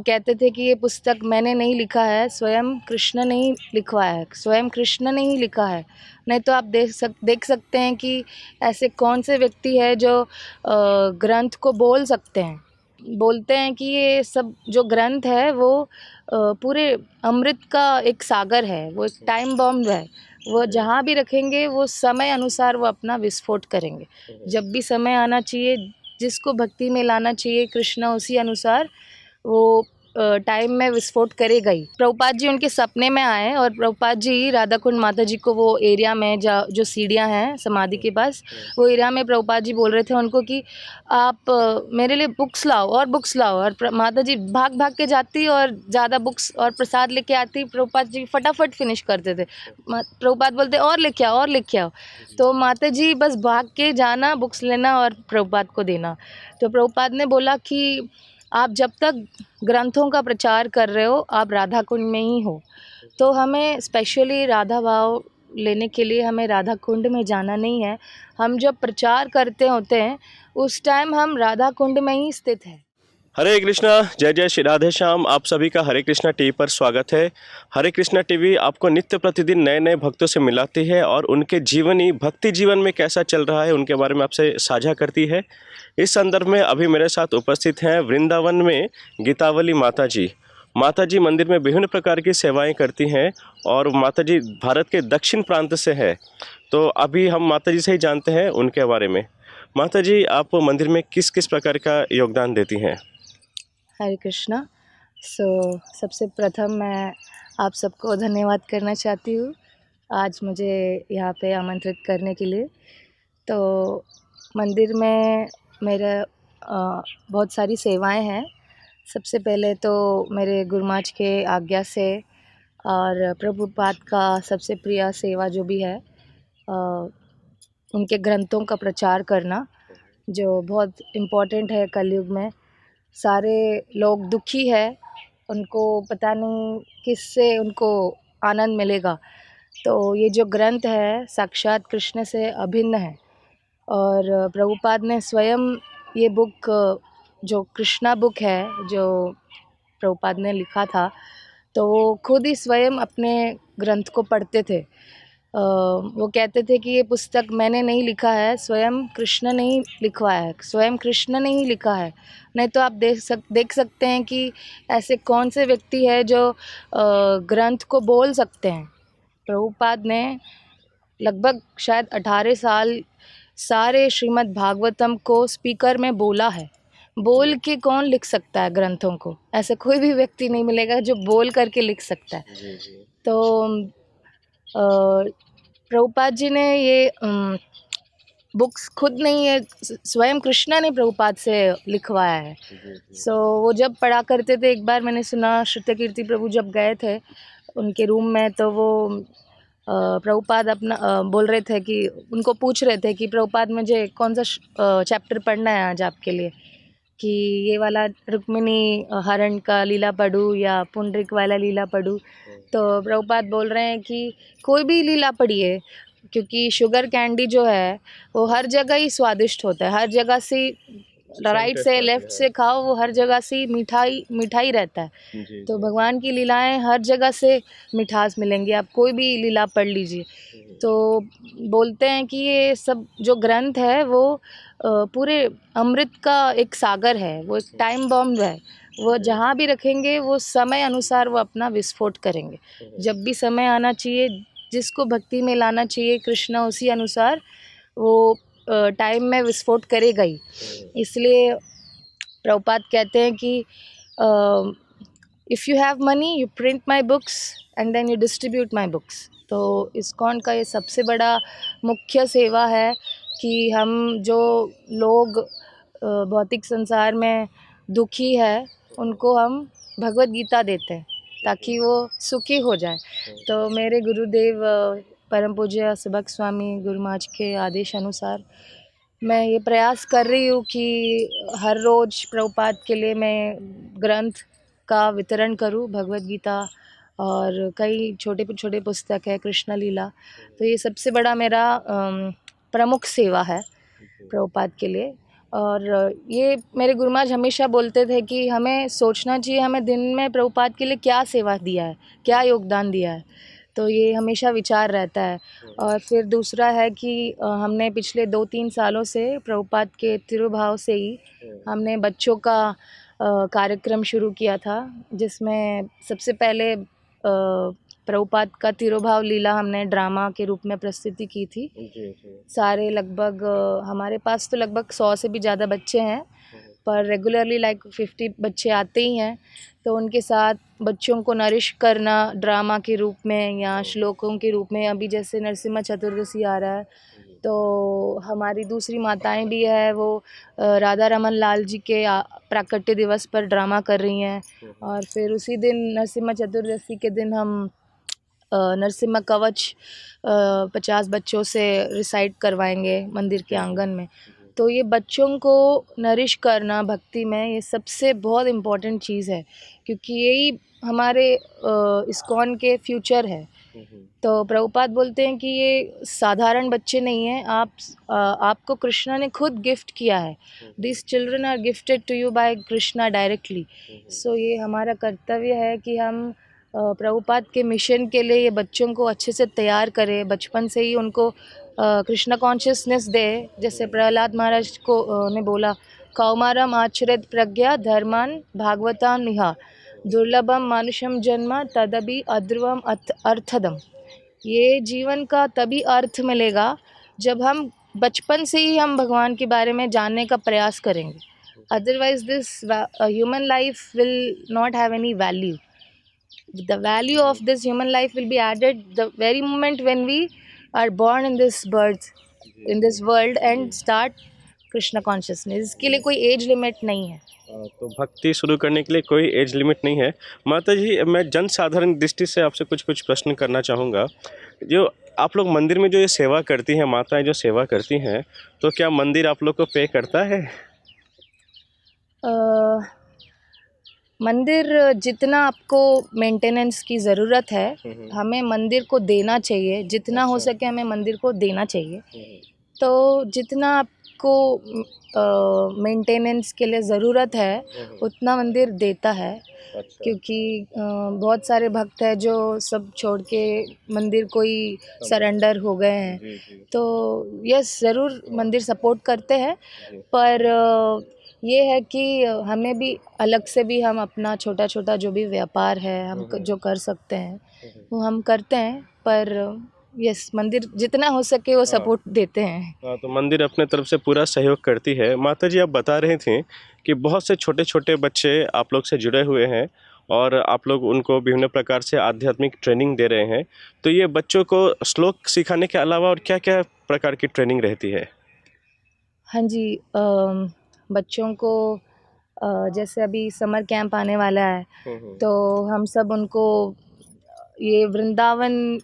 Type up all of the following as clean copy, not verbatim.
कहते थे कि ये पुस्तक मैंने नहीं लिखा है, स्वयं कृष्ण ने ही लिखवाया है, स्वयं कृष्ण ने ही लिखा है। नहीं तो आप देख सकते हैं कि ऐसे कौन से व्यक्ति है जो ग्रंथ को बोल सकते हैं। बोलते हैं कि ये सब जो ग्रंथ है वो पूरे अमृत का एक सागर है, वो एक टाइम बॉम्ब है। वो जहाँ भी रखेंगे वो समय अनुसार वो अपना विस्फोट करेंगे। जब भी समय आना चाहिए, जिसको भक्ति में लाना चाहिए कृष्ण, उसी अनुसार वो टाइम में विस्फोट करेगा ही। प्रभुपाद जी उनके सपने में आए और प्रभुपाद जी राधा कुंड माता जी को, वो एरिया में जो सीढ़ियाँ हैं समाधि के पास, वो एरिया में प्रभुपाद जी बोल रहे थे उनको कि आप मेरे लिए बुक्स लाओ और बुक्स लाओ। और माता जी भाग भाग के जाती और ज़्यादा बुक्स और प्रसाद लेके आती। प्रभुपाद जी फटाफट फिनिश करते थे। प्रभुपाद बोलते और लेके आओ और लेके आओ। तो माता जी बस भाग के जाना, बुक्स लेना और प्रभुपाद को देना। तो प्रभुपाद ने बोला कि आप जब तक ग्रंथों का प्रचार कर रहे हो, आप राधा कुंड में ही हो। तो हमें स्पेशली राधा भाव लेने के लिए हमें राधा कुंड में जाना नहीं है। हम जब प्रचार करते होते हैं उस टाइम हम राधा कुंड में ही स्थित हैं। हरे कृष्णा, जय जय श्री राधे श्याम। आप सभी का हरे कृष्णा टीवी पर स्वागत है। हरे कृष्णा टीवी आपको नित्य प्रतिदिन नए नए भक्तों से मिलाती है और उनके जीवनी, भक्ति जीवन में कैसा चल रहा है उनके बारे में आपसे साझा करती है। इस संदर्भ में अभी मेरे साथ उपस्थित हैं वृंदावन में गीतावली माता जी। माता जी मंदिर में विभिन्न प्रकार की सेवाएं करती हैं और माता जी भारत के दक्षिण प्रांत से है। तो अभी हम माता जी से ही जानते हैं उनके बारे में। माता जी, आप मंदिर में किस किस प्रकार का योगदान देती हैं? हरे कृष्णा। सबसे प्रथम मैं आप सबको धन्यवाद करना चाहती हूँ आज मुझे यहाँ पे आमंत्रित करने के लिए। तो मंदिर में मेरा बहुत सारी सेवाएं हैं। सबसे पहले तो मेरे गुरुमाज के आज्ञा से और प्रभुपाद का सबसे प्रिय सेवा जो भी है, उनके ग्रंथों का प्रचार करना, जो बहुत इम्पोर्टेंट है कलयुग में। सारे लोग दुखी है, उनको पता नहीं किससे उनको आनंद मिलेगा। तो ये जो ग्रंथ है साक्षात कृष्ण से अभिन्न है। और प्रभुपाद ने स्वयं ये बुक, जो कृष्णा बुक है, जो प्रभुपाद ने लिखा था, तो वो खुद ही स्वयं अपने ग्रंथ को पढ़ते थे। वो कहते थे कि ये पुस्तक मैंने नहीं लिखा है, स्वयं कृष्ण ने ही लिखवाया है, स्वयं कृष्ण ने ही लिखा है। नहीं तो आप देख सकते हैं कि ऐसे कौन से व्यक्ति है जो ग्रंथ को बोल सकते हैं। प्रभुपाद ने लगभग शायद 18 साल सारे श्रीमद् भागवतम को स्पीकर में बोला है। बोल के कौन लिख सकता है ग्रंथों को? ऐसा कोई भी व्यक्ति नहीं मिलेगा जो बोल करके लिख सकता है। जी जी। तो प्रभुपाद जी ने ये बुक्स खुद नहीं है, स्वयं कृष्णा ने प्रभुपाद से लिखवाया है। वो जब पढ़ा करते थे, एक बार मैंने सुना श्रुत कीर्ति प्रभु जब गए थे उनके रूम में, तो वो प्रभुपाद अपना बोल रहे थे कि उनको पूछ रहे थे कि प्रभुपाद मुझे कौन सा चैप्टर पढ़ना है आज आपके लिए, कि ये वाला रुक्मिणी हरण का लीला पढ़ूँ या पुंडरिक वाला लीला पढ़ूँ। तो प्रभुपाद बोल रहे हैं कि कोई भी लीला पढ़िए, क्योंकि शुगर कैंडी जो है वो हर जगह ही स्वादिष्ट होता है। हर जगह से राइट से लेफ़्ट से खाओ, वो हर जगह से मिठाई रहता है। तो भगवान की लीलाएं हर जगह से मिठास मिलेंगी, आप कोई भी लीला पढ़ लीजिए। तो बोलते हैं कि ये सब जो ग्रंथ है वो पूरे अमृत का एक सागर है, वो एक टाइम बॉम्ब है। वो जहाँ भी रखेंगे वो समय अनुसार वो अपना विस्फोट करेंगे। जब भी समय आना चाहिए, जिसको भक्ति में लाना चाहिए कृष्ण, उसी अनुसार वो टाइम में विस्फोट करेगा ही। इसलिए प्रभुपाद कहते हैं कि if you have money you print my books and then you distribute my books. तो इस्कॉन का ये सबसे बड़ा मुख्य सेवा है कि हम जो लोग भौतिक संसार में दुखी है उनको हम भगवत गीता देते हैं ताकि वो सुखी हो जाए। तो मेरे गुरुदेव परम पूज्य सुभग स्वामी गुरुमाज के आदेश अनुसार मैं ये प्रयास कर रही हूँ कि हर रोज़ प्रभुपाद के लिए मैं ग्रंथ का वितरण करूँ, भगवत गीता और कई छोटे छोटे पुस्तक है, कृष्ण लीला। तो ये सबसे बड़ा मेरा प्रमुख सेवा है प्रभुपाद के लिए। और ये मेरे गुरु महाराज हमेशा बोलते थे कि हमें सोचना चाहिए हमें दिन में प्रभुपाद के लिए क्या सेवा दिया है, क्या योगदान दिया है। तो ये हमेशा विचार रहता है। और फिर दूसरा है कि हमने पिछले 2-3 सालों से प्रभुपाद के तिरुभाव से ही हमने बच्चों का कार्यक्रम शुरू किया था, जिसमें सबसे पहले प्रभुपाद का तिरुभाव लीला हमने ड्रामा के रूप में प्रस्तुति की थी। सारे लगभग हमारे पास तो लगभग 100 से भी ज़्यादा बच्चे हैं, पर रेगुलरली लाइक 50 बच्चे आते ही हैं। तो उनके साथ बच्चों को नरिश करना ड्रामा के रूप में या श्लोकों के रूप में। अभी जैसे नरसिम्हा चतुर्दशी आ रहा है, तो हमारी दूसरी माताएं भी है, वो राधा रमन लाल जी के प्राकट्य दिवस पर ड्रामा कर रही हैं। और फिर उसी दिन नरसिम्हा चतुर्दशी के दिन हम नरसिम्हा कवच 50 बच्चों से रिसाइट करवाएंगे मंदिर के आंगन में। तो ये बच्चों को नरिश करना भक्ति में, ये सबसे बहुत इम्पोर्टेंट चीज़ है, क्योंकि यही हमारे इस्कॉन के फ्यूचर है। तो प्रभुपाद बोलते हैं कि ये साधारण बच्चे नहीं हैं, आपको कृष्णा ने खुद गिफ्ट किया है। This children are gifted to you by Krishna directly. So ये हमारा कर्तव्य है कि हम प्रभुपाद के मिशन के लिए ये बच्चों को अच्छे से तैयार करें, बचपन से ही उनको कृष्णा कॉन्शियसनेस दे। जैसे प्रहलाद महाराज को ने बोला, कौमारम आचरित प्रज्ञा धर्मान भागवताम निहा दुर्लभम मानुषम जन्म तदपि अध्रुवम अर्थदम। ये जीवन का तभी अर्थ मिलेगा जब हम बचपन से ही हम भगवान के बारे में जानने का प्रयास करेंगे। Otherwise this human life will not have any value. The value of this human life will be added the very moment when we are born in this world and start Krishna consciousness. इसके लिए कोई age limit नहीं है। तो भक्ति शुरू करने के लिए कोई एज लिमिट नहीं है। माता जी, मैं जन साधारण दृष्टि से आपसे कुछ प्रश्न करना चाहूँगा। जो आप लोग मंदिर में जो ये सेवा करती हैं, माताएं जो सेवा करती हैं, तो क्या मंदिर आप लोग को पे करता है? मंदिर जितना आपको मेंटेनेंस की ज़रूरत है, हमें मंदिर को देना चाहिए। जितना हो सके हमें मंदिर को देना चाहिए। तो जितना आपको मेंटेनेंस के लिए ज़रूरत है उतना मंदिर देता है। क्योंकि बहुत सारे भक्त हैं जो सब छोड़ के मंदिर को ही सरेंडर हो गए हैं। तो यस, ज़रूर मंदिर सपोर्ट करते हैं, पर ये है कि हमें भी अलग से भी हम अपना छोटा छोटा जो भी व्यापार है हम जो कर सकते हैं वो हम करते हैं। पर यस, मंदिर जितना हो सके वो सपोर्ट देते हैं। हाँ, तो मंदिर अपने तरफ से पूरा सहयोग करती है। माता जी, आप बता रहे थे कि बहुत से छोटे छोटे बच्चे आप लोग से जुड़े हुए हैं और आप लोग उनको विभिन्न प्रकार से आध्यात्मिक ट्रेनिंग दे रहे हैं। तो ये बच्चों को श्लोक सिखाने के अलावा और क्या क्या प्रकार की ट्रेनिंग रहती है? हाँ जी, बच्चों को जैसे अभी समर कैंप आने वाला है, तो हम सब उनको ये वृंदावन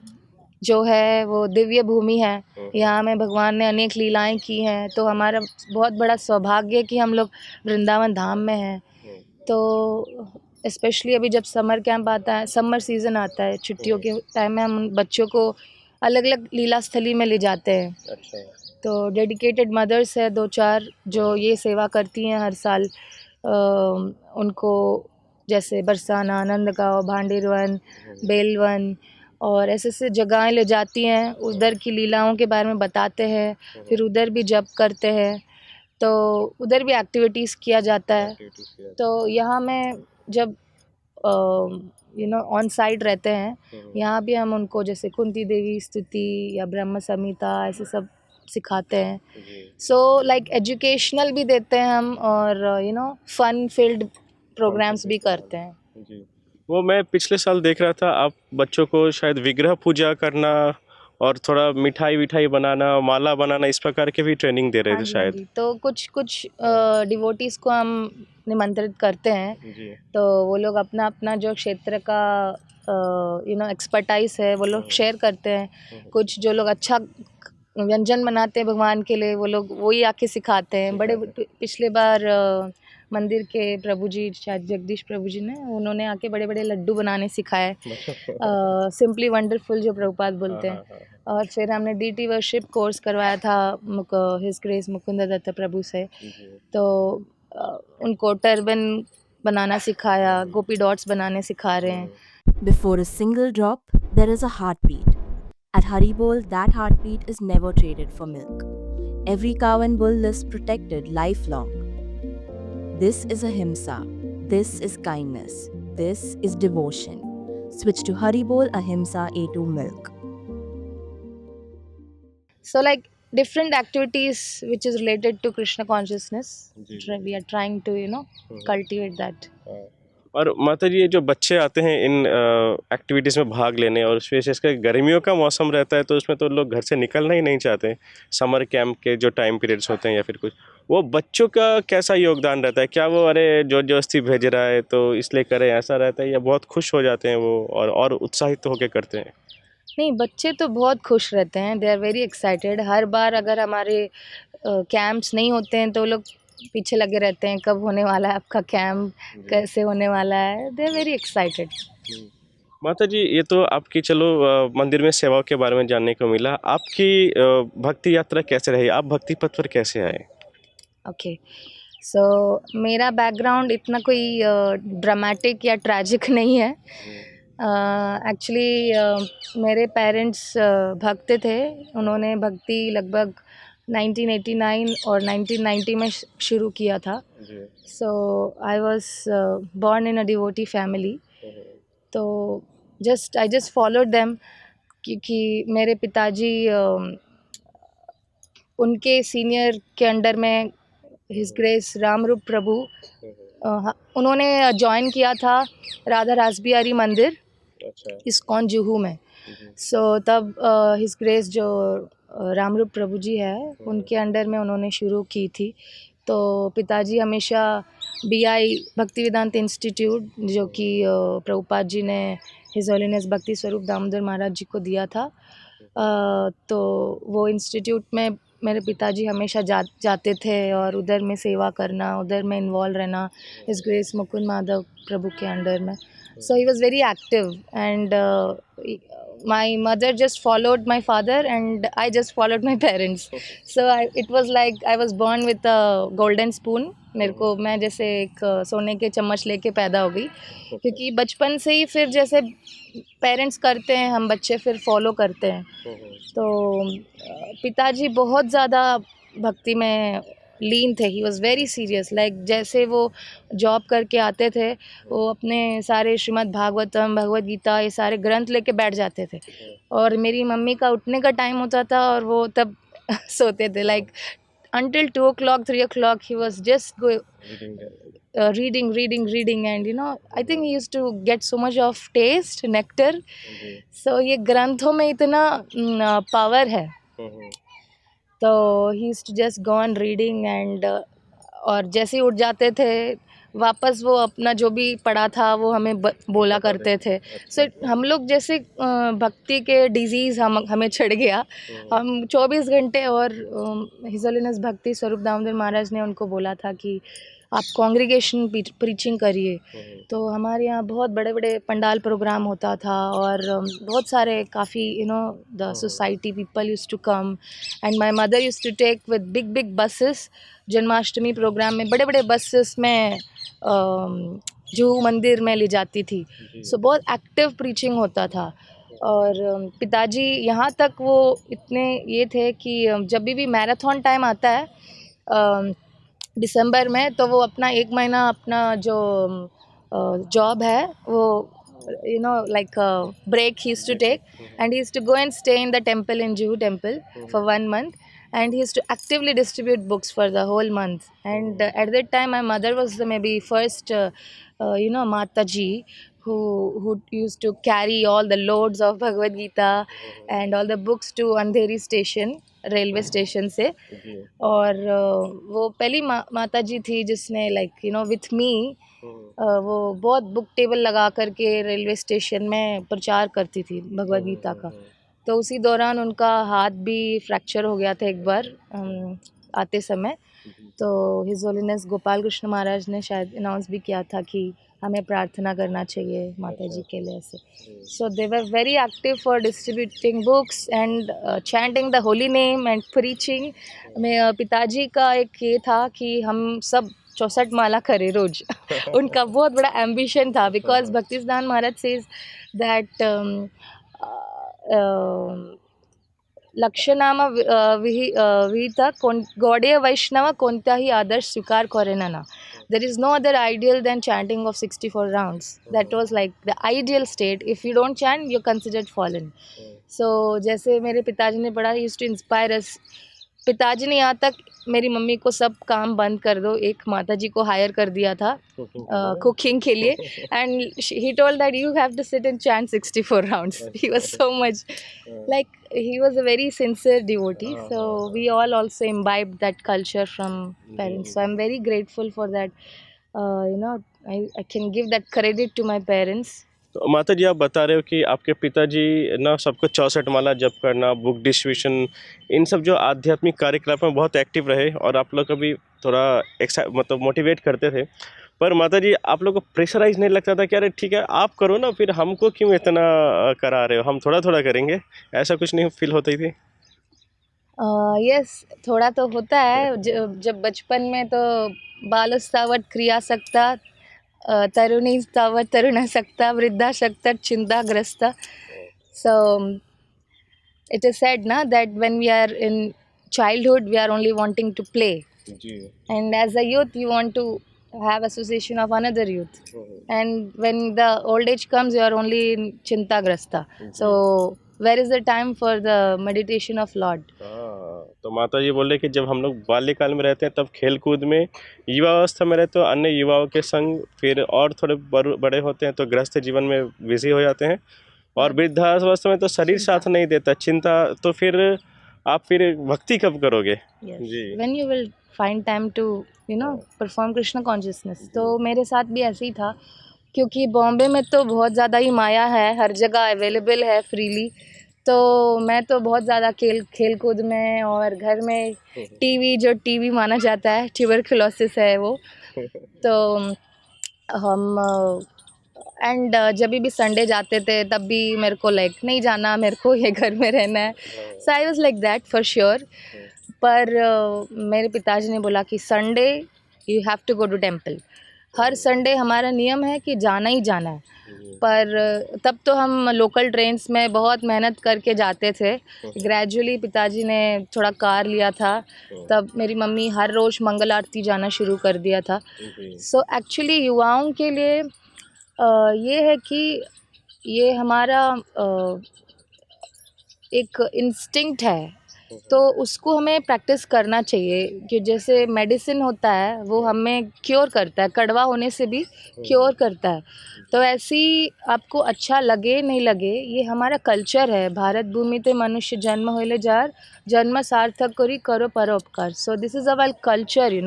जो है वो दिव्य भूमि है, यहाँ में भगवान ने अनेक लीलाएं की हैं। तो हमारा बहुत बड़ा सौभाग्य है कि हम लोग वृंदावन धाम में हैं। तो स्पेशली अभी जब समर कैंप आता है, समर सीज़न आता है, छुट्टियों के टाइम में हम बच्चों को अलग अलग लीला स्थली में ले जाते हैं। अच्छा। तो डेडिकेटेड मदर्स है 2-4 जो ये सेवा करती हैं हर साल। उनको जैसे बरसाना, नंदगांव, भांडेरवन, बेलवन और ऐसे जगहें ले जाती हैं, उधर की लीलाओं के बारे में बताते हैं, फिर उधर भी जप करते हैं। तो उधर भी एक्टिविटीज़ किया जाता है। तो यहाँ में जब ऑन साइट रहते हैं, यहाँ भी हम उनको जैसे कुंती देवी स्तुति या ब्रह्म संहिता ऐसे सब सिखाते हैं। सो लाइक एजुकेशनल भी देते हैं हम, और फन फील्ड प्रोग्राम्स भी करते हैं। जी, वो मैं पिछले साल देख रहा था, आप बच्चों को शायद विग्रह पूजा करना और थोड़ा मिठाई बनाना, माला बनाना, इस प्रकार के भी ट्रेनिंग दे रहे थे शायद। तो कुछ डिवोटीज़ को हम निमंत्रित करते हैं। तो वो लोग अपना अपना जो क्षेत्र का एक्सपर्टाइज है वो लोग शेयर करते हैं। कुछ जो लोग अच्छा व्यंजन बनाते हैं भगवान के लिए, वो लोग वही आके सिखाते हैं। पिछले बार मंदिर के प्रभु जी, शायद जगदीश प्रभु जी ने, उन्होंने आके बड़े बड़े लड्डू बनाने सिखाए, सिंपली वंडरफुल जो प्रभुपाद बोलते हैं। और फिर हमने डीटी वर्शिप कोर्स करवाया था हिज ग्रेस मुकुंद दत्त प्रभु से, तो उनको टर्बन बनाना सिखाया, गोपी डॉट्स बनाने सिखा रहे हैं। Before a single drop, there is a heartbeat. At Haribol, that heartbeat is never traded for milk. Every cow and bull is protected lifelong. This is ahimsa. This is kindness. This is devotion. Switch to Haribol Ahimsa A2 milk. So like different activities which is related to Krishna consciousness, we are trying to cultivate that. और माता जी, ये जो बच्चे आते हैं इन activities में भाग लेने, और विशेषकर गर्मियों का मौसम रहता है तो उसमें तो लोग घर से निकलना ही नहीं चाहते, समर कैंप के जो टाइम पीरियड्स होते हैं या फिर कुछ, वो बच्चों का कैसा योगदान रहता है? क्या वो अरे जोर जबरदस्ती भेज रहा है तो इसलिए करें, ऐसा रहता है, या बहुत खुश हो जाते हैं वो और उत्साहित होकर करते हैं? नहीं, बच्चे तो बहुत खुश रहते हैं, दे आर वेरी एक्साइटेड। हर बार अगर हमारे कैंप्स नहीं होते हैं तो लोग पीछे लगे रहते हैं, कब होने वाला है आपका कैंप, कैसे होने वाला है, दे आर वेरी एक्साइटेड। माता जी, ये तो आपकी चलो मंदिर में सेवाओं के बारे में जानने को मिला, आपकी भक्ति यात्रा कैसे रही? आप भक्ति पथ पर कैसे आए? ओके, सो मेरा बैकग्राउंड इतना कोई ड्रामेटिक या ट्रैजिक नहीं है। एक्चुअली मेरे पेरेंट्स भक्त थे, उन्होंने भक्ति लगभग 1989 और 1990 में शुरू किया था। So I was born in a devotee family, तो आई जस्ट फॉलोड देम, क्योंकि मेरे पिताजी उनके सीनियर के अंडर में हिज ग्रेस रामरूप प्रभु उन्होंने ज्वाइन किया था राधा रासबिहारी मंदिर, इस्कॉन जुहू में। सो तब हिज ग्रेस जो रामरूप प्रभु जी है, उनके अंडर में उन्होंने शुरू की थी। तो पिताजी हमेशा BI भक्ति वेदांत इंस्टीट्यूट, जो कि प्रभुपाद जी ने हिज होलीनेस भक्ति स्वरूप दामोदर महाराज जी को दिया था, तो वो इंस्टीट्यूट में मेरे पिताजी हमेशा जाते थे और उधर में सेवा करना, उधर में इन्वॉल्व रहना हिज ग्रेस मुकुंद माधव प्रभु के अंडर में। So he was very active, and my mother just followed my father and I just followed my parents. So it was like I was born with a golden spoon. मैं जैसे एक सोने के चम्मच लेके पैदा हो गई, क्योंकि बचपन से ही फिर जैसे पेरेंट्स करते हैं हम बच्चे फिर फॉलो करते हैं। तो पिताजी बहुत ज़्यादा भक्ति में लीन थे, he was very serious. Like जैसे वो जॉब करके आते थे, वो अपने सारे श्रीमद् भागवतम, भगवद गीता, ये सारे ग्रंथ लेके बैठ जाते थे, और मेरी मम्मी का उठने का टाइम होता था और वो तब सोते थे। Like until 2 o'clock, 3 o'clock, he was just reading, and I think he used to get so much of taste, nectar. So ये ग्रंथों में इतना पावर है, तो he used to just go on reading, and और जैसे ही उठ जाते थे वापस वो अपना जो भी पढ़ा था वो हमें बोला करते थे। सो हम लोग जैसे भक्ति के डिजीज़ हमें चढ़ गया। हम 24 घंटे, और हिज होलीनेस भक्ति स्वरूप दामोदर महाराज ने उनको बोला था कि आप कांग्रीगेशन प्रीचिंग करिए। तो हमारे यहाँ बहुत बड़े बड़े पंडाल प्रोग्राम होता था, और बहुत सारे काफ़ी the society people used to come, and my mother used to take with big buses. Janmashtami programme में बड़े बड़े बसेस में जुहू मंदिर में ले जाती थी। सो बहुत एक्टिव प्रीचिंग होता था। और पिताजी यहाँ तक वो इतने ये थे कि जब भी मैराथन टाइम आता है दिसंबर में, तो वो अपना 1 महीना अपना जो जॉब है वो like break he used to take, and he used to go and stay in the temple in Juhu temple for 1 month, and he used to actively distribute books for the whole month. And at that time my mother was the maybe first Mataji who used to carry all the loads of Bhagavad Gita and all the books to Andheri station, railway station से। और वो पहली माता जी थी जिसने with me वो बहुत book table लगा करके रेलवे स्टेशन में प्रचार करती थी भगवद गीता का। तो उसी दौरान उनका हाथ भी फ्रैक्चर हो गया था एक बार, आते समय, तो हिज होलीनेस गोपाल कृष्ण महाराज ने शायद अनाउंस भी किया था कि हमें प्रार्थना करना चाहिए माता जी के लिए ऐसे. So they were very active for distributing books and chanting the holy name and preaching. मैं पिताजी का एक ये था कि हम सब 64 माला करें रोज. उनका बहुत बड़ा एम्बिशन था, बिकॉज भक्ति सिद्धांत महाराज सेज दैट लक्षनाम विहित गौड़ीय वैष्णव कोणताही आदर्श स्वीकार करेना ना. There is no other ideal than chanting of 64 rounds. That was like the ideal state. If you don't chant, you're considered fallen. So जैसे मेरे पिताजी ने पढ़ा, used to inspire us. पिताजी ने यहाँ तक मेरी मम्मी को सब काम बंद कर दो, एक माता जी को हायर कर दिया था कुकिंग के लिए. And he told that you have to sit and chant 64 rounds. He was so much like he was a very sincere devotee. So we all also imbibed that culture from parents. So I'm very grateful for that. I can give that credit to my parents. तो माता जी, आप बता रहे हो कि आपके पिताजी ना सबको 64 माला जप करना, बुक डिस्ट्रीब्यूशन, इन सब जो आध्यात्मिक कार्यकलाप में बहुत एक्टिव रहे और आप लोग को भी थोड़ा मतलब मोटिवेट करते थे. पर माता जी, आप लोग को प्रेशराइज नहीं लगता था कि अरे ठीक है आप करो ना, फिर हमको क्यों इतना करा रहे हो, हम थोड़ा थोड़ा करेंगे, ऐसा कुछ नहीं फील होती थी? यस, थोड़ा तो होता है. जब बचपन में तो बालस्तावत क्रियासक्ता, तरुणीस्तावत तरुणासक्ता, वृद्धासक्ता चिंताग्रस्ता. So it is said na that when we are in childhood we are only wanting to play, and as a youth you want to have association of another youth, and when the old age comes you are only in chintagrasta. So where is the time for the meditation of Lord? तो माता जी बोल रहे कि जब हम लोग बाल्यकाल में रहते हैं तब खेल कूद में, युवावस्था में रहते हो अन्य युवाओं के संग, फिर और थोड़े बड़े होते हैं तो गृहस्थ जीवन में बिजी हो जाते हैं, और वृद्धावस्था में तो शरीर साथ नहीं देता, चिंता, तो फिर आप फिर भक्ति कब करोगे? Yes. Ji. When you will find time to perform Krishna consciousness. तो मेरे साथ भी ऐसे ही था, क्योंकि बॉम्बे में तो बहुत ज़्यादा ही माया है, हर जगह अवेलेबल है फ्रीली. तो मैं तो बहुत ज़्यादा खेल कूद में, और घर में टीवी माना जाता है, ट्यूबरकुलोसिस है वो. तो हम एंड जब भी संडे जाते थे तब भी मेरे को लाइक नहीं जाना, मेरे को ये घर में रहना है. So I was like that for sure. पर मेरे पिताजी ने बोला कि Sunday you have to go to temple. हर संडे हमारा नियम है कि जाना ही जाना है. पर तब तो हम लोकल ट्रेन्स में बहुत मेहनत करके जाते थे. ग्रेजुअली पिताजी ने थोड़ा कार लिया था, तब मेरी मम्मी हर रोज़ मंगल आरती जाना शुरू कर दिया था. सो एक्चुअली युवाओं के लिए ये है कि ये हमारा एक इंस्टिंक्ट है, तो उसको हमें प्रैक्टिस करना चाहिए. कि जैसे मेडिसिन होता है वो हमें क्योर करता है, कड़वा होने से भी क्योर करता है. तो ऐसी आपको अच्छा लगे नहीं लगे, ये हमारा कल्चर है. भारत भूमि ते मनुष्य जन्म होइले जार, जन्म सार्थक करी करो परोपकार. So this is our culture,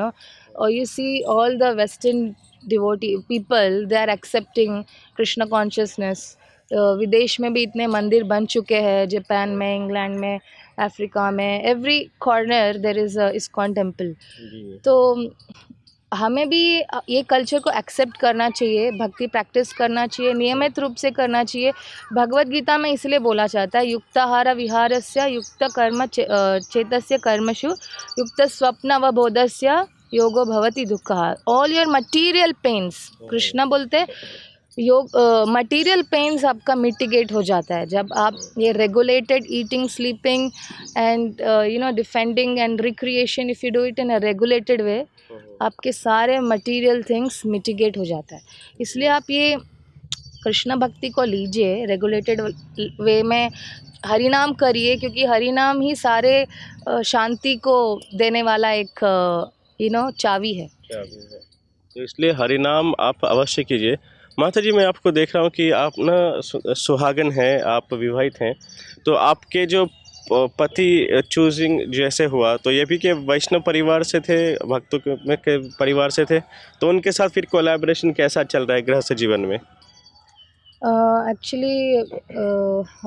और you see all the western devotee people, they are accepting Krishna consciousness. विदेश में भी इतने मंदिर बन चुके हैं, जापान में, इंग्लैंड में, अफ्रीका में, every corner there is a ISKCON temple. तो हमें भी ये कल्चर को एक्सेप्ट करना चाहिए, भक्ति प्रैक्टिस करना चाहिए, नियमित रूप से करना चाहिए. भगवद गीता में इसलिए बोला जाता है युक्ताहार विहारस्य युक्त कर्म चेतस्य कर्मसु युक्त स्वप्न अवबोधस्य योगो भवति दुःखः. All your material pains, Krishna बोलते योग मटीरियल पेन्स आपका मिटिगेट हो जाता है जब आप ये regulated eating, sleeping and defending and recreation, if you do it in a regulated way, आपके सारे मटेरियल थिंग्स मिटिगेट हो जाता है. इसलिए आप ये कृष्ण भक्ति को लीजिए रेगुलेटेड वे में, हरि नाम करिए, क्योंकि हरि नाम ही सारे शांति को देने वाला एक चाबी है. तो इसलिए हरि नाम आप अवश्य कीजिए. माता जी, मैं आपको देख रहा हूँ कि आप ना सुहागन हैं, आप विवाहित हैं, तो आपके जो पति चूजिंग जैसे हुआ, तो ये भी कि वैष्णव परिवार से थे, भक्तों के परिवार से थे, तो उनके साथ फिर कोलैबोरेशन कैसा चल रहा है गृहस्थ जीवन में? एक्चुअली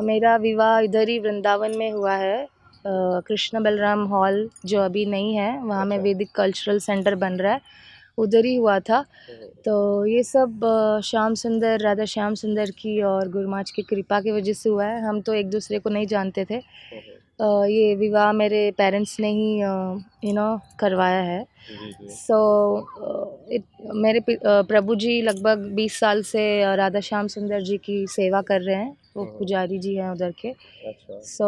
मेरा विवाह इधर ही वृंदावन में हुआ है, कृष्ण बलराम हॉल जो अभी नहीं है, वहाँ में अच्छा। वैदिक कल्चरल सेंटर बन रहा है, उधर ही हुआ था। तो ये सब श्याम सुंदर, राधा श्याम सुंदर की और गुरुमाज की कृपा की वजह से हुआ है। हम तो एक दूसरे को नहीं जानते थे। ये विवाह मेरे पेरेंट्स ने ही करवाया है। जी जी। सो मेरे प्रभु जी लगभग 20 साल से राधा श्याम सुंदर जी की सेवा कर रहे हैं। वो पुजारी जी हैं उधर के। अच्छा। So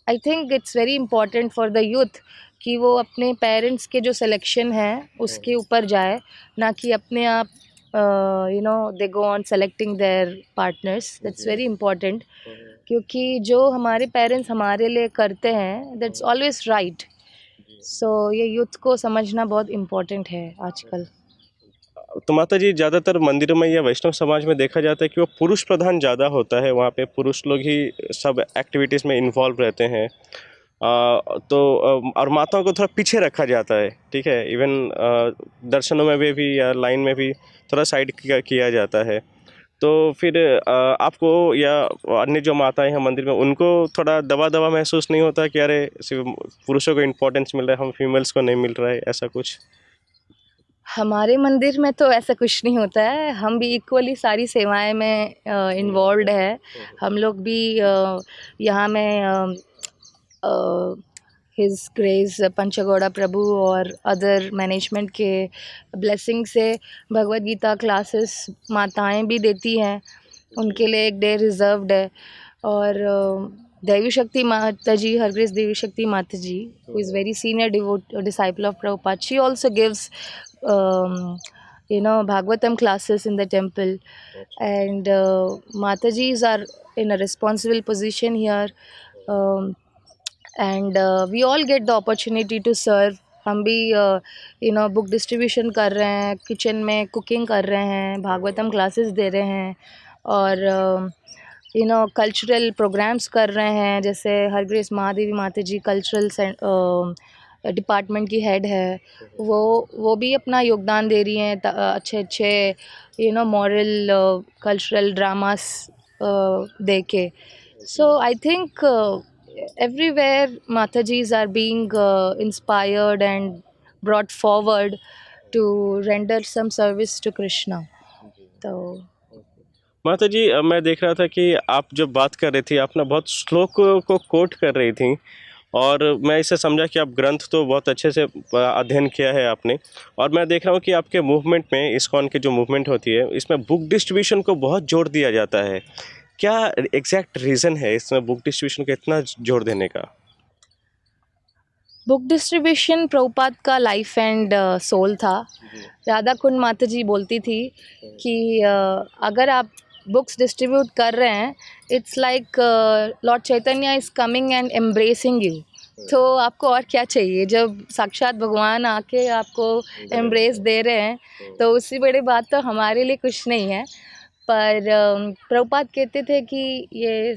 I think it's very important for the youth कि वो अपने पेरेंट्स के जो सिलेक्शन है उसके ऊपर जाए, ना कि अपने आप they go on selecting their partners. That's very important, क्योंकि जो हमारे पेरेंट्स हमारे लिए करते हैं दैट्स ऑलवेज राइट। सो ये यूथ को समझना बहुत इम्पोर्टेंट है आजकल। तो माता जी, ज़्यादातर मंदिरों में या वैष्णव समाज में देखा जाता है कि वो पुरुष प्रधान ज़्यादा होता है, वहाँ पे पुरुष लोग ही सब एक्टिविटीज़ में इन्वॉल्व रहते हैं। और माताओं को थोड़ा पीछे रखा जाता है, ठीक है। इवन दर्शनों में भी या लाइन में भी थोड़ा साइड किया जाता है। तो फिर आपको या अन्य जो माताएं हैं मंदिर में, उनको थोड़ा दबा दबा महसूस नहीं होता कि अरे सिर्फ पुरुषों को इम्पोर्टेंस मिल रहा है, हम फीमेल्स को नहीं मिल रहा है, ऐसा कुछ? हमारे मंदिर में तो ऐसा कुछ नहीं होता है। हम भी इक्वली सारी सेवाएं में इन्वॉल्व है। हम लोग भी यहाँ में हिज ग्रेस पंचगौड़ा प्रभु और अदर मैनेजमेंट के ब्लेसिंग से भगवत गीता क्लासेस माताएं भी देती हैं। उनके लिए एक डे रिजर्व्ड है। और देवी शक्ति माता जी, हरग्रेस देवी शक्ति माता जी, who is very senior disciple of Prabhupada, she also gives Bhagavatam classes in the temple. And Matajis are in a responsible position here. And we all get the opportunity to serve. हम भी book distribution कर रहे हैं, kitchen में cooking कर रहे हैं, Bhagavatam classes दे रहे हैं, और कल्चरल प्रोग्राम्स कर रहे हैं। जैसे हरग्रेस महादेवी माता जी कल्चरल डिपार्टमेंट की हेड है, वो भी अपना योगदान दे रही हैं अच्छे अच्छे मॉरल कल्चरल ड्रामास दे के। So I think everywhere Matajis are being inspired and brought forward to render some service to Krishna. तो माता जी, मैं देख रहा था कि आप जब बात कर रही थी, आप ना बहुत श्लोक को कोट कर रही थी, और मैं इसे समझा कि आप ग्रंथ तो बहुत अच्छे से अध्ययन किया है आपने। और मैं देख रहा हूँ कि आपके मूवमेंट में, इस्कॉन की जो मूवमेंट होती है, इसमें बुक डिस्ट्रीब्यूशन को बहुत जोर दिया जाता है। क्या एग्जैक्ट रीज़न है इसमें बुक डिस्ट्रीब्यूशन को इतना जोर देने का? बुक डिस्ट्रीब्यूशन प्रभुपाद का लाइफ एंड सोल था। राधा कुंड माता जी बोलती थी कि अगर आप बुक्स डिस्ट्रीब्यूट कर रहे हैं, it's like Lord Chaitanya is coming and embracing you. तो आपको और क्या चाहिए? जब साक्षात भगवान आके आपको एम्ब्रेस दे रहे हैं, तो उससे बड़ी बात तो हमारे लिए कुछ नहीं है। पर प्रभुपाद कहते थे कि ये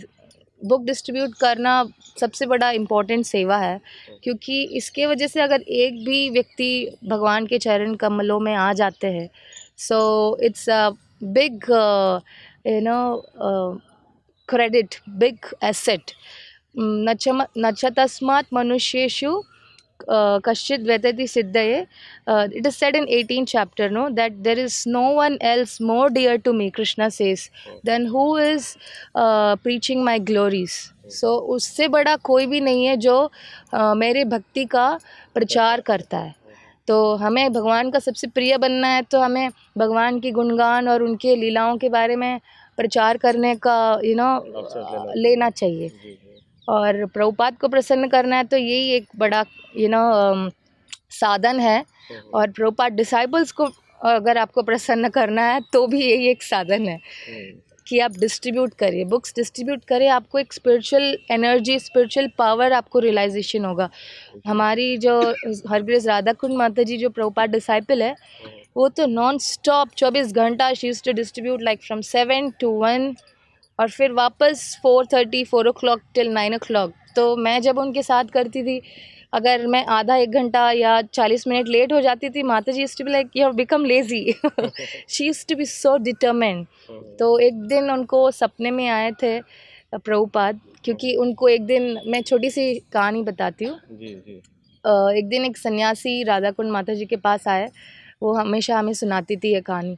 बुक डिस्ट्रीब्यूट करना सबसे बड़ा इम्पोर्टेंट सेवा है, क्योंकि इसके वजह से अगर एक भी व्यक्ति भगवान के चरण कमलों में आ जाते हैं, so it's a big credit, big asset. नच तस्मात् मनुष्येषु कश्चित् व्यतति सिद्धये. It is said in 18th chapter, no, that there is no one else more dear to me, Krishna says, than who is preaching my glories. So उससे बड़ा कोई भी नहीं है जो मेरे भक्ति का प्रचार करता है। तो हमें भगवान का सबसे प्रिय बनना है, तो हमें भगवान की गुणगान और उनके लीलाओं के बारे में प्रचार करने का लेना चाहिए। और प्रभुपाद को प्रसन्न करना है, तो यही एक बड़ा साधन है। और प्रभुपाद डिसाइबल्स को अगर आपको प्रसन्न करना है, तो भी यही एक साधन है कि आप डिस्ट्रीब्यूट करिए, बुक्स डिस्ट्रीब्यूट करिए। आपको एक स्पिरिचुअल एनर्जी, स्पिरिचुअल पावर आपको रियलाइजेशन होगा। हमारी जो हरग्रेस राधा कुंड माता जी जो प्रभुपाद डिसाइपल है, वो तो नॉन स्टॉप 24 घंटा she used to distribute, like from 7 to 1, और फिर वापस 4:30 4 o'clock till 9 o'clock। तो मैं जब उनके साथ करती थी, अगर मैं आधा 1 घंटा या 40 मिनट लेट हो जाती थी, माता जी used to be like you have become lazy. She used to be so determined. तो एक दिन उनको सपने में आए थे प्रभुपाद, क्योंकि उनको एक दिन, मैं छोटी सी कहानी बताती हूँ। जी जी। एक दिन एक सन्यासी राधा कुंड माता जी के पास आए। वो हमेशा हमें सुनाती थी ये कहानी।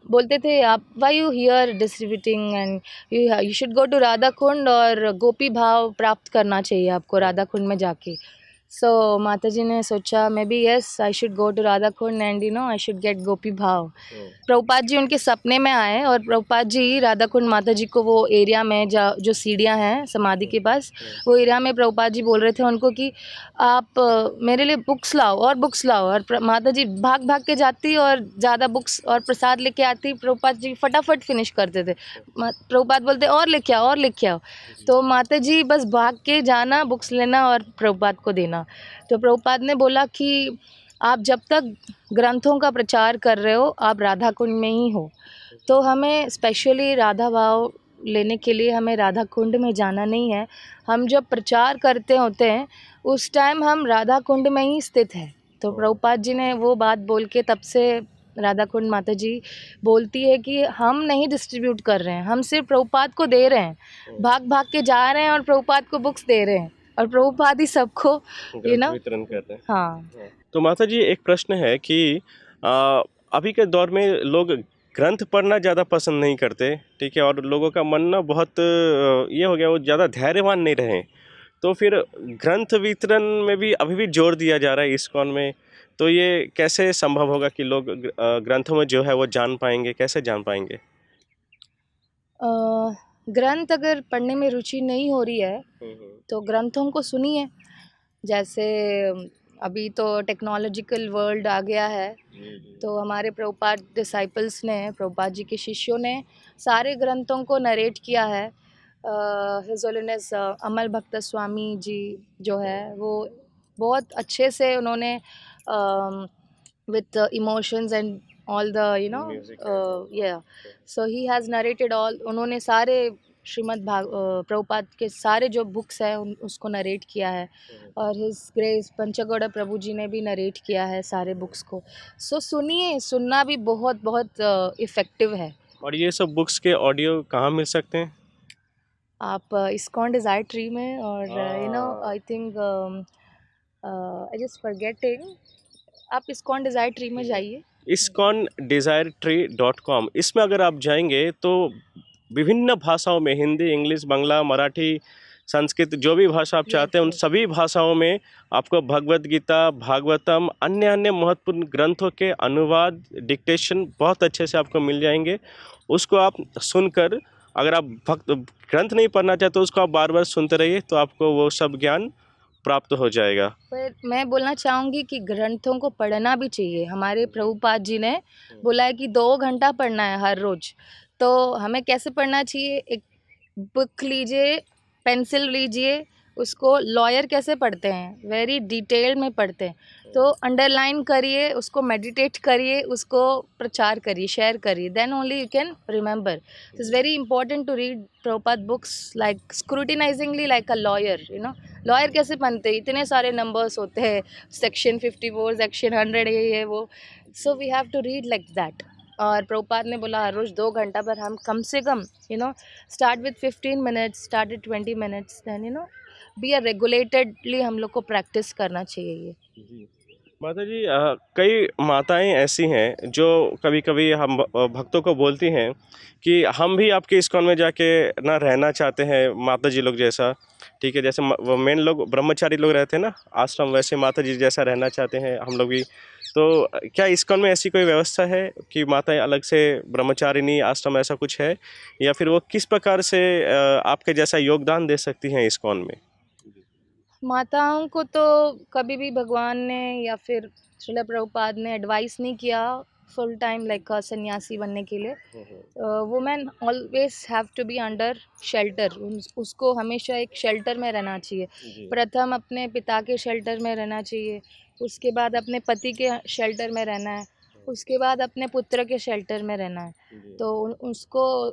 बोलते थे, आप why you here distributing and you should go to Radha Kund, और गोपी भाव प्राप्त करना चाहिए आपको राधा कुंड में जाके। सो माता जी ने सोचा, maybe yes I should go to Radha Kund and I should get गोपी भाव। प्रभुपाद जी उनके सपने में आए, और प्रभुपाद जी राधा कुंड माता जी को वो एरिया में जो सीढ़ियाँ हैं समाधि के पास, वो एरिया में प्रभुपाद जी बोल रहे थे उनको कि आप मेरे लिए बुक्स लाओ और बुक्स लाओ। और माता जी भाग भाग के जाती और ज़्यादा बुक्स और प्रसाद लेके आती। प्रभुपाद जी फटाफट फिनिश करते थे। प्रभुपाद बोलते और लेके आओ और लेके आओ। तो माता जी बस भाग के जाना, बुक्स लेना और प्रभुपाद को देना। तो प्रभुपाद ने बोला कि आप जब तक ग्रंथों का प्रचार कर रहे हो, आप राधा कुंड में ही हो। तो हमें स्पेशली राधा भाव लेने के लिए हमें राधा कुंड में जाना नहीं है। हम जब प्रचार करते होते हैं उस टाइम हम राधा कुंड में ही स्थित हैं। तो प्रभुपाद जी ने वो बात बोल के, तब से राधा कुंड माता जी बोलती है कि हम नहीं डिस्ट्रीब्यूट कर रहे हैं, हम सिर्फ प्रभुपाद को दे रहे हैं। भाग भाग के जा रहे हैं और प्रभुपाद को बुक्स दे रहे हैं, और प्रभुपाद ही सबको ग्रंथ वितरण करते हैं। हाँ। तो माता जी, एक प्रश्न है कि अभी के दौर में लोग ग्रंथ पढ़ना ज़्यादा पसंद नहीं करते, ठीक है, और लोगों का मन ना बहुत ये हो गया, वो ज़्यादा धैर्यवान नहीं रहे। तो फिर ग्रंथ वितरण में भी अभी भी जोर दिया जा रहा है इस्कॉन में। तो ये कैसे संभव होगा कि लोग ग्रंथों में जो है वो जान पाएंगे, कैसे जान पाएंगे? ग्रंथ अगर पढ़ने में रुचि नहीं हो रही है तो ग्रंथों को सुनिए। जैसे अभी तो टेक्नोलॉजिकल वर्ल्ड आ गया है, तो हमारे प्रभुपाद डिसाइपल्स ने, प्रभुपाद जी के शिष्यों ने सारे ग्रंथों को नरेट किया है। हिज होलीनेस अमल भक्त स्वामी जी जो है वो बहुत अच्छे से उन्होंने with emotions and all the Music yeah, so he has narrated all, उन्होंने सारे श्रीमद् प्रभुपाद के सारे जो बुक्स हैं उसको नरेट किया है। और हिज ग्रेस पंचगौड़ा प्रभु जी ने भी नरेट किया है सारे बुक्स को। सो सुनिए, सुनना भी बहुत बहुत इफ़ेक्टिव है। और ये सब बुक्स के ऑडियो कहाँ मिल सकते हैं? आप इस्कॉन डिज़ायर ट्री में, और I think I just forgetting, आप इस्कॉन डिज़ायर ट्री में जाइए। ISKCONDesiretree.com, इसमें अगर आप जाएंगे तो विभिन्न भाषाओं में, हिंदी, इंग्लिश, बांग्ला, मराठी, संस्कृत, जो भी भाषा आप चाहते हैं उन सभी भाषाओं में आपको भगवत गीता, भागवतम, अन्य अन्य महत्वपूर्ण ग्रंथों के अनुवाद, डिक्टेशन बहुत अच्छे से आपको मिल जाएंगे। उसको आप सुनकर, अगर आप भक्त ग्रंथ नहीं पढ़ना चाहते तो उसको आप बार बार सुनते रहिए, तो आपको वो सब ज्ञान प्राप्त हो जाएगा। पर मैं बोलना चाहूँगी कि ग्रंथों को पढ़ना भी चाहिए। हमारे प्रभुपाद जी ने बोला है कि 2 घंटा पढ़ना है हर रोज़। तो हमें कैसे पढ़ना चाहिए? एक बुक लीजिए, पेंसिल लीजिए, उसको लॉयर कैसे पढ़ते हैं, वेरी डिटेल में पढ़ते हैं। तो अंडरलाइन करिए, उसको मेडिटेट करिए, उसको प्रचार करिए, शेयर करिए, then only you can remember. It's very important to read Prabhupada books like scrutinisingly like a lawyer, lawyer कैसे बनते हैं, इतने सारे नंबर्स होते हैं, सेक्शन 54, सेक्शन 100, ये वो। So we have to read like that. और प्रभुपाद ने बोला हर रोज़ 2 घंटा पर हम कम से कम start with 15 minutes, start with 20 minutes, then be a regulatedly हम लोग को प्रैक्टिस करना चाहिए ये। माता जी, कई माताएं ऐसी हैं जो कभी कभी हम भक्तों को बोलती हैं कि हम भी आपके इस्कॉन में जाके ना रहना चाहते हैं, माता जी लोग जैसा, ठीक है, जैसे वो मेन लोग ब्रह्मचारी लोग रहते हैं ना आश्रम, वैसे माता जी जैसा रहना चाहते हैं हम लोग भी। तो क्या इस्कॉन में ऐसी कोई व्यवस्था है कि माताएं अलग से ब्रह्मचारिणी आश्रम ऐसा कुछ है, या फिर वो किस प्रकार से आपके जैसा योगदान दे सकती हैं इस्कॉन में? माताओं को तो कभी भी भगवान ने या फिर श्रील प्रभुपाद ने एडवाइस नहीं किया फुल टाइम लाइक सन्यासी बनने के लिए। Women always have to be under shelter, उसको हमेशा एक शेल्टर में रहना चाहिए। प्रथम अपने पिता के शेल्टर में रहना चाहिए, उसके बाद अपने पति के शेल्टर में रहना है, उसके बाद अपने पुत्र के शेल्टर में रहना है। तो उसको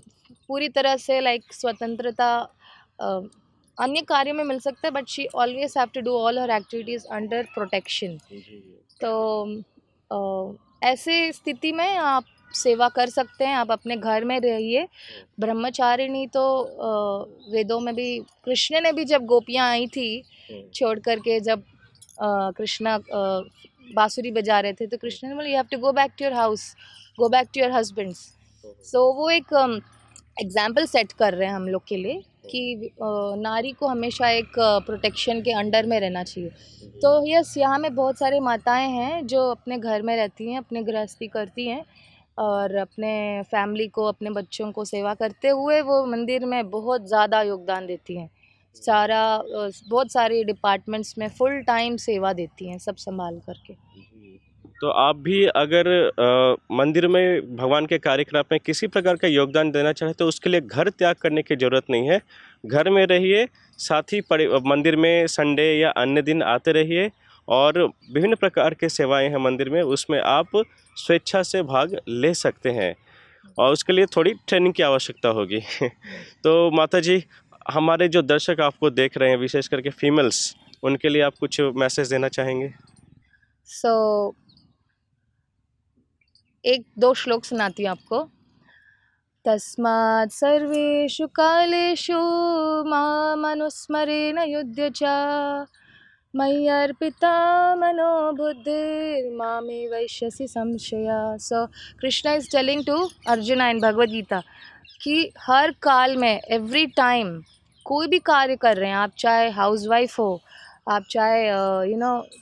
पूरी तरह से लाइक स्वतंत्रता अन्य कार्यों में मिल सकता है, but she always have to do all her activities under protection. तो ऐसे स्थिति में आप सेवा कर सकते हैं, आप अपने घर में रहिए। ब्रह्मचारिणी तो वेदों में भी, कृष्ण ने भी जब गोपियाँ आई थी छोड़ करके, जब कृष्णा बांसुरी बजा रहे थे, तो कृष्ण ने बोला you have to go back to your house, go back to your husbands. So वो एक एग्जाम्पल सेट कर रहे हैं हम लोग के लिए कि नारी को हमेशा एक प्रोटेक्शन के अंडर में रहना चाहिए। तो यस, यहाँ में बहुत सारी माताएं हैं जो अपने घर में रहती हैं, अपने गृहस्थी करती हैं और अपने फैमिली को, अपने बच्चों को सेवा करते हुए वो मंदिर में बहुत ज़्यादा योगदान देती हैं। बहुत सारे डिपार्टमेंट्स में फुल टाइम सेवा देती हैं, सब संभाल करके। तो आप भी अगर मंदिर में भगवान के कार्यक्रम में किसी प्रकार का योगदान देना चाहें तो उसके लिए घर त्याग करने की ज़रूरत नहीं है। घर में रहिए, साथ ही मंदिर में संडे या अन्य दिन आते रहिए और विभिन्न प्रकार के सेवाएं हैं मंदिर में, उसमें आप स्वेच्छा से भाग ले सकते हैं और उसके लिए थोड़ी ट्रेनिंग की आवश्यकता होगी। तो माता जी, हमारे जो दर्शक आपको देख रहे हैं, विशेष करके फीमेल्स, उनके लिए आप कुछ मैसेज देना चाहेंगे? सो एक दो श्लोक सुनाती हूँ आपको। तस्मात् सर्वेषु कालेषु मामनुस्मरेण युध्य च मय्यर्पिता मनो बुद्धिर्मामे वैश्यसि संशया। So Krishna is telling to Arjun in Bhagavad Gita कि हर काल में, एवरी टाइम, कोई भी कार्य कर रहे हैं आप, चाहे हाउसवाइफ हो, आप चाहे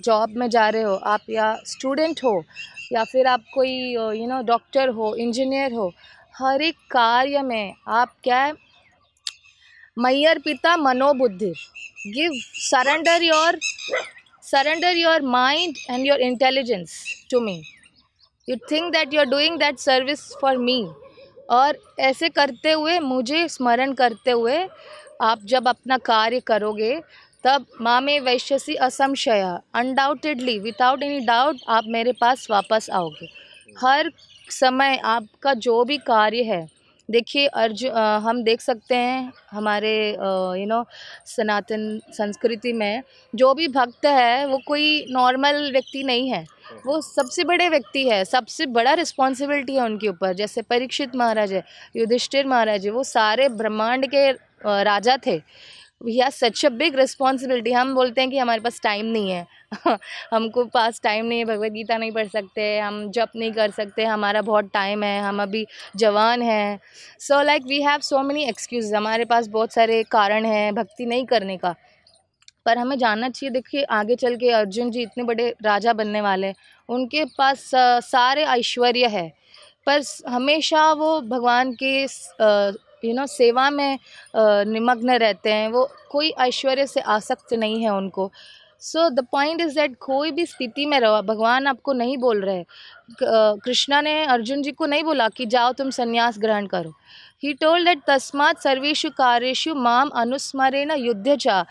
जॉब में जा रहे हो, आप या स्टूडेंट हो, या फिर आप कोई डॉक्टर हो, इंजीनियर हो, हर एक कार्य में आप क्या है, मय्यर पिता मनोबुद्धि, give surrender your mind and your intelligence to me. You think that you are doing that service for me. और ऐसे करते हुए, मुझे स्मरण करते हुए आप जब अपना कार्य करोगे, तब मामे वैश्यसी असंशया, अनडाउटेडली, विदाउट एनी डाउट, आप मेरे पास वापस आओगे। हर समय आपका जो भी कार्य है, देखिए हम देख सकते हैं हमारे सनातन संस्कृति में जो भी भक्त है वो कोई नॉर्मल व्यक्ति नहीं है, वो सबसे बड़े व्यक्ति है, सबसे बड़ा रिस्पॉन्सिबिलिटी है उनके ऊपर। जैसे परीक्षित महाराज है, युधिष्ठिर महाराज है, वो सारे ब्रह्मांड के राजा थे। We have such a big responsibility. हम बोलते हैं कि हमारे पास टाइम नहीं है हमको पास टाइम नहीं है, भगवद गीता नहीं पढ़ सकते, हम जप नहीं कर सकते, हमारा बहुत टाइम है, हम अभी जवान हैं। So like we have so many excuses, हमारे पास बहुत सारे कारण हैं भक्ति नहीं करने का। पर हमें जानना चाहिए, देखिए आगे चल के अर्जुन जी इतने बड़े राजा बनने वाले हैं, उनके पास सारे ऐश्वर्य है, पर हमेशा वो भगवान के सेवा में निमग्न रहते हैं, वो कोई ऐश्वर्य से आसक्त नहीं है उनको। So the point is that कोई भी स्थिति में रहो, भगवान आपको नहीं बोल रहे, कृष्णा ने अर्जुन जी को नहीं बोला कि जाओ तुम संन्यास ग्रहण करो। ही टोल्ड दैट तस्मात् सर्वेषु कार्येषु माम अनुस्मरेण युध्य च।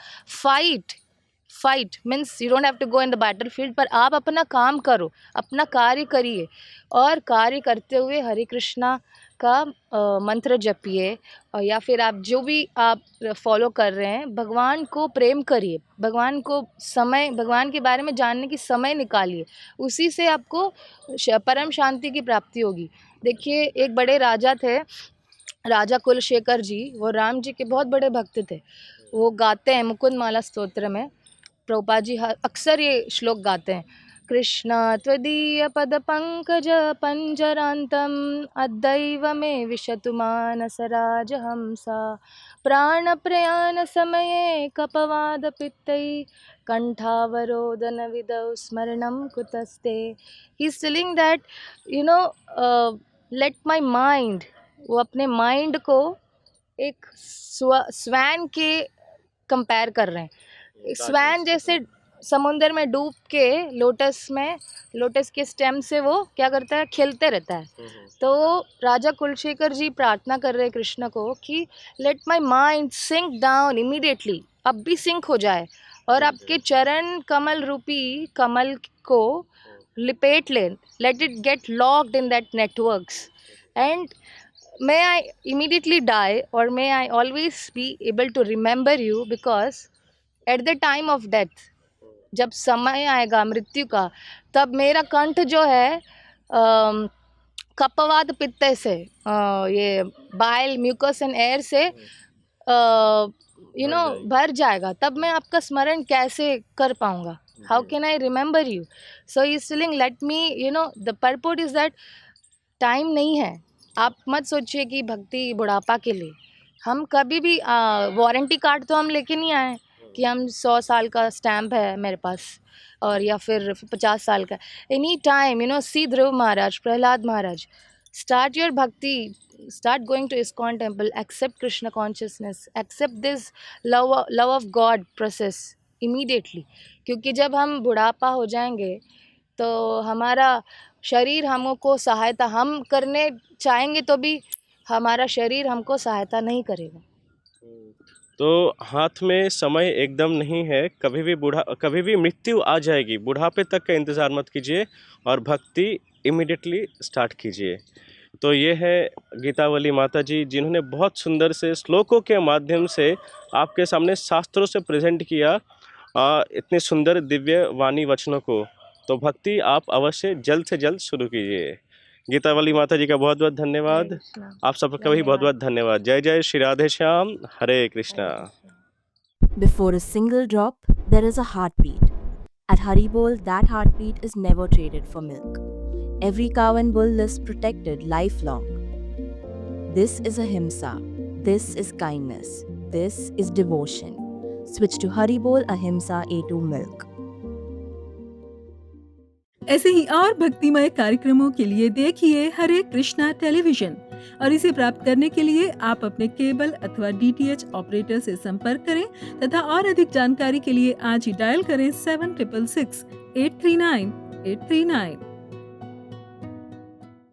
Fight means you don't have to go in the battle field, पर आप अपना काम करो, अपना कार्य करिए, और कार्य करते हुए हरे कृष्णा का मंत्र जपिए, या फिर आप जो भी आप फॉलो कर रहे हैं, भगवान को प्रेम करिए, भगवान के बारे में जानने की समय निकालिए, उसी से आपको परम शांति की प्राप्ति होगी। देखिए एक बड़े राजा थे, राजा कुलशेखर जी, वो राम जी के बहुत बड़े भक्त थे। वो गाते हैं मुकुंद माला स्तोत्र में, प्रभुपाद जी अक्सर ये श्लोक गाते हैं, कृष्ण त्वदीय पद पंकज पंजरांतम अद्दैव में विशतु मानस राजहंसा प्राण प्रयाण समये कपवाद पित्तै कंठावरोदन विदौ स्मरणम कुतस्ते। He is telling that let my mind, वो अपने माइंड को एक स्वैन के कंपेयर कर रहे हैं। स्वैन जैसे समुंदर में डूब के लोटस के स्टेम से वो क्या करता है, खेलते रहता है। तो राजा कुलशेखर जी प्रार्थना कर रहे हैं कृष्ण को कि let my mind sink down immediately, अब भी सिंक हो जाए और आपके चरण कमल रूपी कमल को लिपेट ले, let it get locked in that networks, and may I immediately die, or may I always be able to remember you, because at the time of death, जब समय आएगा मृत्यु का, तब मेरा कंठ जो है कपवात पित्त से ये बाइल म्यूकस एंड एयर से भर जाएगा, तब मैं आपका स्मरण कैसे कर पाऊँगा? How can I remember you? So he is telling let me the पर्पट is that time नहीं है। आप मत सोचिए कि भक्ति बुढ़ापा के लिए। हम कभी भी वारंटी कार्ड तो हम लेके नहीं आए कि हम 100 साल का स्टैम्प है मेरे पास और या फिर 50 साल का। Any time see Dhruv Maharaj, Prahlad Maharaj, start your bhakti, start going to ISKCON temple, accept Krishna consciousness, accept this love of God process immediately। क्योंकि जब हम बुढ़ापा हो जाएंगे तो हमारा शरीर हमको सहायता, हम करने चाहेंगे तो भी हमारा शरीर हमको सहायता नहीं करेगा। तो हाथ में समय एकदम नहीं है, कभी भी मृत्यु आ जाएगी। बुढ़ापे तक का इंतज़ार मत कीजिए और भक्ति इमीडिएटली स्टार्ट कीजिए। तो ये है गीतावली माता जी, जिन्होंने बहुत सुंदर से श्लोकों के माध्यम से आपके सामने शास्त्रों से प्रेजेंट किया इतने सुंदर दिव्य वाणी वचनों को। तो भक्ति आप अवश्य जल्द से जल्द शुरू कीजिए। गीतावली माता जी का बहुत बहुत धन्यवाद। आप सबका भी बहुत बहुत धन्यवाद। जय जय श्री राधे श्याम, हरे Krishna. Before a single drop, there is a heartbeat. At Haribol, that heartbeat is never traded for milk. Every cow and bull lives protected lifelong. This is ahimsa. This is kindness. This is devotion. Switch to Haribol Ahimsa A2 Milk. ऐसे ही और भक्तिमय कार्यक्रमों के लिए देखिए हरे Krishna television, और इसे प्राप्त करने के लिए आप अपने केबल अथवा DTH ऑपरेटर से संपर्क करें तथा और अधिक जानकारी के लिए आज ही डायल करें 7666 839 839।